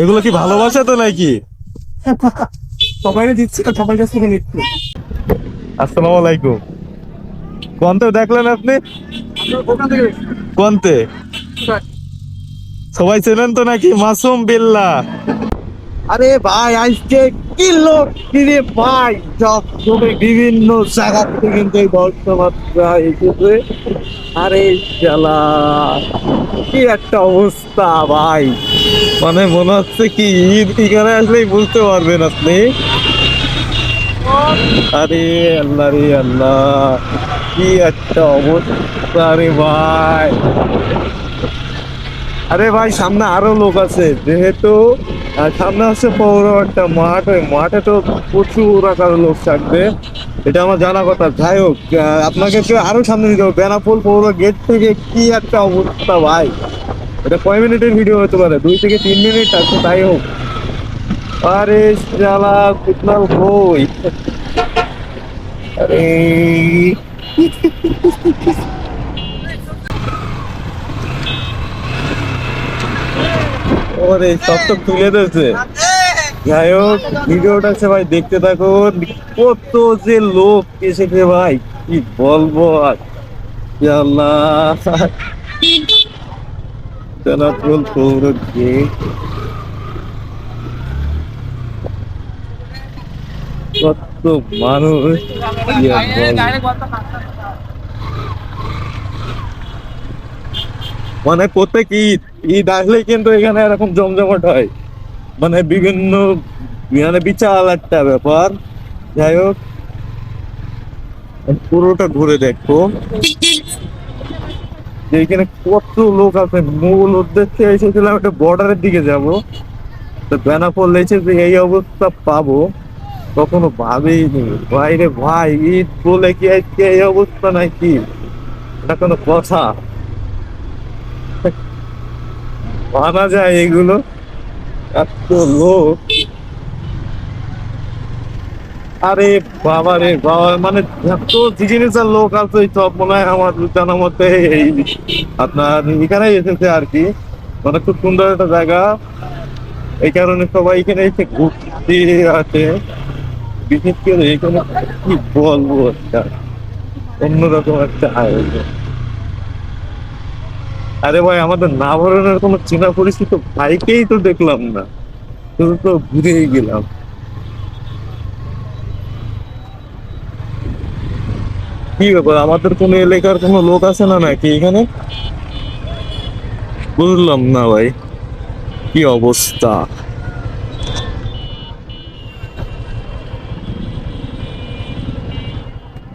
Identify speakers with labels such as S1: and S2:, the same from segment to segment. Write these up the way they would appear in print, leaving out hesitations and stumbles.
S1: এগুলো কি ভালোবাসা তো নাকি?
S2: সবাই দিচ্ছি তো, সবার কাছ থেকে নিচ্ছি।
S1: আসসালামু আলাইকুম। কোনতে দেখলেন আপনি?
S2: ওখান থেকে
S1: কোনতে? সবাই চেনেন তো নাকি? মাসুম বিল্লাহ।
S2: আরে ভাই, আজকে কি লোক কিরে ভাই, সব তুমি বিভিন্ন জায়গা থেকে কিন্তু এই দর্শনার্থীরা এসেছে। আরে শালা, কি একটা অবস্থা ভাই।
S1: মানে মনে হচ্ছে কি ঈদ এখানে আসলেই বুঝতে পারবেন আপনি। আরে আল্লাহ রে আল্লাহ, কি একটা অবস্থা রে ভাই। আরে ভাই, সামনে আরো লোক আছে, যেহেতু সামনে আছে পৌর একটা মাঠ, ওই মাঠে তো প্রচুর আকার লোক থাকবে, এটা আমার জানা কথা। যাই হোক, আপনাকে কেউ আরো সামনে নিতে হবে, বেনাপোল পৌর গেট থেকে। কি একটা অবস্থা ভাই। এটা কয় মিনিটের ভিডিও হতে পারে? 2 থেকে 3 মিনিট আছে, তাই হোক। আরে শালা, কিতনা বই। আরে ওরে, সব তো তুলে দিয়েছে। যাই হোক, ভিডিওটা সবাই দেখতে থাকুন। কত যে লোক এসেছে ভাই, কি বলবো আর। ইয়া আল্লাহ, বেনাপোল পৌর গেট, কত মানুষ, কি আর বলবো। মানে প্রত্যেক ঈদ ঈদ আসলেই কিন্তু এখানে এরকম জমজমাট হয়, মানে বিভিন্ন, মানে বিশাল একটা ব্যাপার। যাই হোক, পুরোটা ঘুরে দেখো যে এখানে কত লোক আছে। মূল উদ্দেশ্যে এসেছিলাম একটা বর্ডারের দিকে যাব, তো বেনাপোল এসে যে এই অবস্থা পাবো কখনো ভাবিনি। বাইরে ভাই, ঈদ বলে কি আজকে এই অবস্থা নাকি? এটা কোনো কথা? মানা যায় এগুলো? এত লোক, আরে বাবা রে বাবা, মানে এত জিনিসের লোক আছে, সব মনে হয় আমার জানার মতে এই আপনার এখানে এসেছে আর কি। মানে খুব সুন্দর একটা জায়গা, এই কারণে সবাই এখানে এসে ঘুরতে আসে। বিশেষ করে এখানে কি বলবো, একটা অন্যরকম একটা আয়োজন। আরে ভাই, আমাদের না ভরণের কোনো চেনা পরিচিত ভাইকেই তো দেখলাম না, শুধু তো ঘুরেই গেলাম। কি ব্যাপার, আমাদের কোনো এলাকার কোনো লোক আছে না নাকি এখানে? বুঝলাম না ভাই, কি অবস্থা।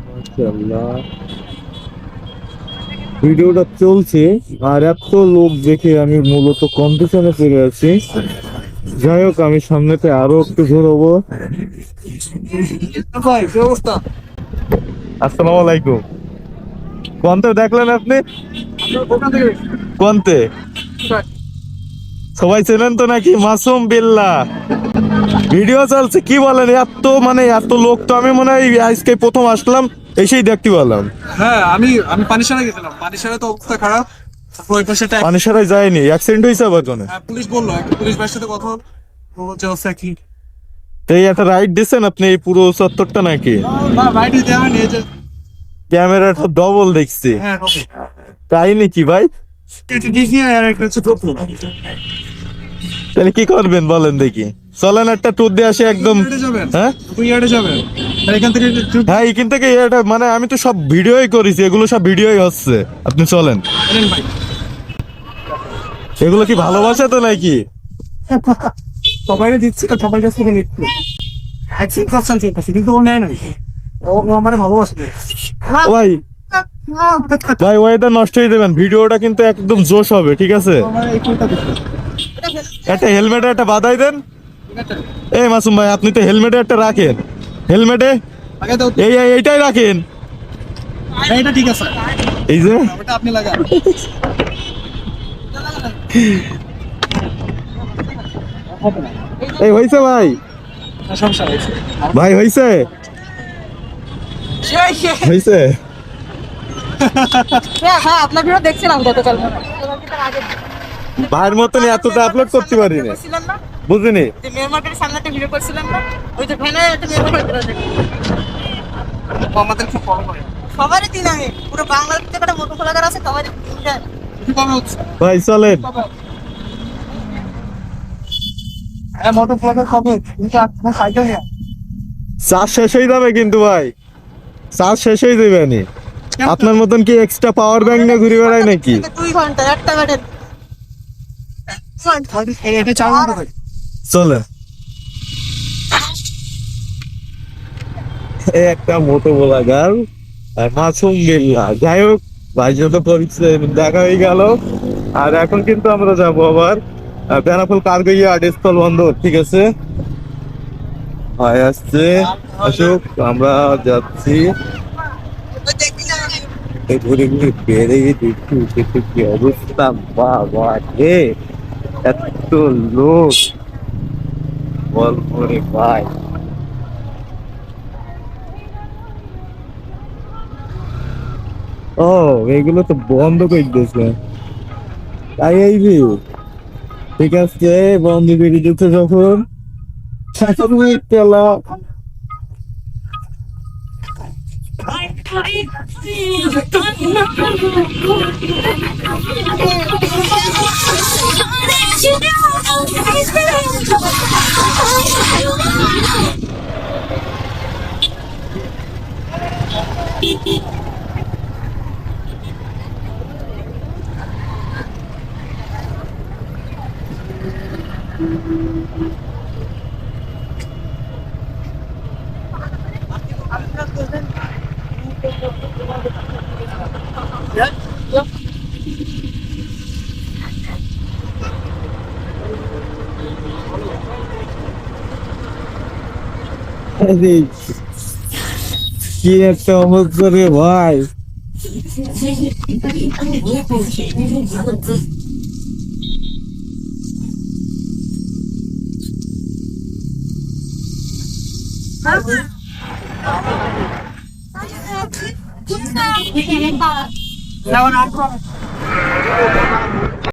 S1: মাশাআল্লাহ, ভিডিওটা চলছে আর এত লোক দেখে আমি মূলত কম্পিটিশনে চলে আছি। যাই হোক, আমি সামনেতে আরো একটু ঘুরবো।
S2: ভাই, কি অবস্থা?
S1: আসসালামু আলাইকুম। কোনতে দেখলেন আপনি?
S2: ওখান থেকে
S1: কোনতে? সবাই চেনেন তো নাকি? মাসুম বিল্লাহ। ভিডিও চলছে, কি বলেন? এত মানে এত লোক তো আমি মনে হয় আজকে প্রথম আসলাম, এসেই দেখতে পেলাম।
S2: হ্যাঁ, আমি আমি পানিসারা গেছিলাম। পানিসারা তো অবস্থা খারাপ। তারপর ওই পাশে একটা
S1: পানি সারাই যায়নি, অ্যাক্সিডেন্ট হয়েছে আবার কোনো?
S2: পুলিশ বললো, একটা পুলিশ ভাইয়ের সাথে কথা হলো, ও বলছে হচ্ছে কি
S1: তো এই একটা রাইড দিচ্ছেন আপনি এই পুরো চত্বরটা নাকি?
S2: না, বাইরে দেওয়া নিয়ে যে।
S1: ক্যামেরাটা ডবল দেখছি।
S2: হ্যাঁ, হবে।
S1: তাই নাকি ভাই?
S2: ডিসনি আর একটা হচ্ছে গোপ্রো।
S1: তাহলে কি করবেন বলেন দেখি? চলেন একটা ট্যুর দিয়ে আসি একদম।
S2: যাবেন?
S1: হ্যাঁ
S2: আপনি ইয়ার্ডে যাবেন? আর এখান থেকে
S1: হ্যাঁ, এখান থেকে এটা মানে আমি তো সব ভিডিওই করেছি, এগুলো সব ভিডিওই হচ্ছে। আপনি চলেন।
S2: নেন ভাই।
S1: এগুলো কি ভালোবাসা তো নাকি?
S2: সবাই দিচ্ছি তো, সবার কাছ থেকে নিচ্ছি। একশো পার্সেন্ট ঠিক আছে, কিন্তু ও নেয় না। ও আমার ভালোবাসে।
S1: ও ভাই, ভাই ওয়েদার নষ্ট হয়ে দেবেন, ভিডিওটা কিন্তু একদম জোশ হবে, ঠিক আছে? একটা হেলমেটে একটা বাধাই দেন। এই মাসুম ভাই, আপনি তো হেলমেটে একটা রাখেন। হেলমেটে
S2: আগে তো
S1: এইটাই রাখেন।
S2: এটা ঠিক আছে,
S1: এই যে
S2: ওটা আপনি লাগান।
S1: এই হয়েছে ভাই,
S2: সমস্যা হয়েছে
S1: ভাই হয়েছে হয়েছে।
S3: হ্যাঁ, আপনার ভিডিও দেখছিলাম গতকাল।
S1: ভাইয়ের মতন এতটা আপলোড করতে পারি না।
S3: ছিলেন না?
S1: বুঝিনি।
S3: যে মেয়র মার্কেটের সামনে একটা ভিডিও করছিলাম না, ওই যে ভ্যানে একটা মেয়র মার্কেট আছে,
S2: আমাদের খুব ফলো করে
S3: সবারই দিন আমি পুরো বাংলাদেশ থেকে একটা মোটর খোলাকার আছে, সবারই দিনটা
S2: কি কমে হচ্ছে
S1: ভাই চলেন।
S2: হ্যাঁ মোটর ফ্লকের কমে কিন্তু আপনার সাইকেল নিয়ে
S1: চার্জ শেষ হয়ে যাবে কিন্তু ভাই, চার্জ শেষ হয়ে যাবে নি। আপনার মতন কি এক্সট্রা পাওয়ার ব্যাংক নিয়ে ঘুরে বেড়ায় নাকি?
S3: 2 ঘন্টা একটা ব্যাটের
S2: এটা 4 ঘন্টা ধরে
S1: চলে একটা মোটো বলাগার মাসুম গেল্লা। যাই হোক, ভাই যত পরিচয় দেখা হয়ে গেল। আর এখন কিন্তু আমরা যাবো আবার বেনাপোল কার্গো ইয়ার্ড স্থল বন্দর। ঠিক আছে ভাই, আসছে আসুক, আমরা যাচ্ছি। এই ঘুরে ঘুরে বেড়ে দেখি দেখি কি অবস্থা। বাবা রে, এত লোক, বল করে ভাই। ও, এগুলো তো বন্ধ করে দিয়েছে, তাই এই যে ঠিক আছে, বন্ধ করে দিতে যখন তেলা। আরে, কি একটা অবস্থা রে ভাই।
S3: যেমন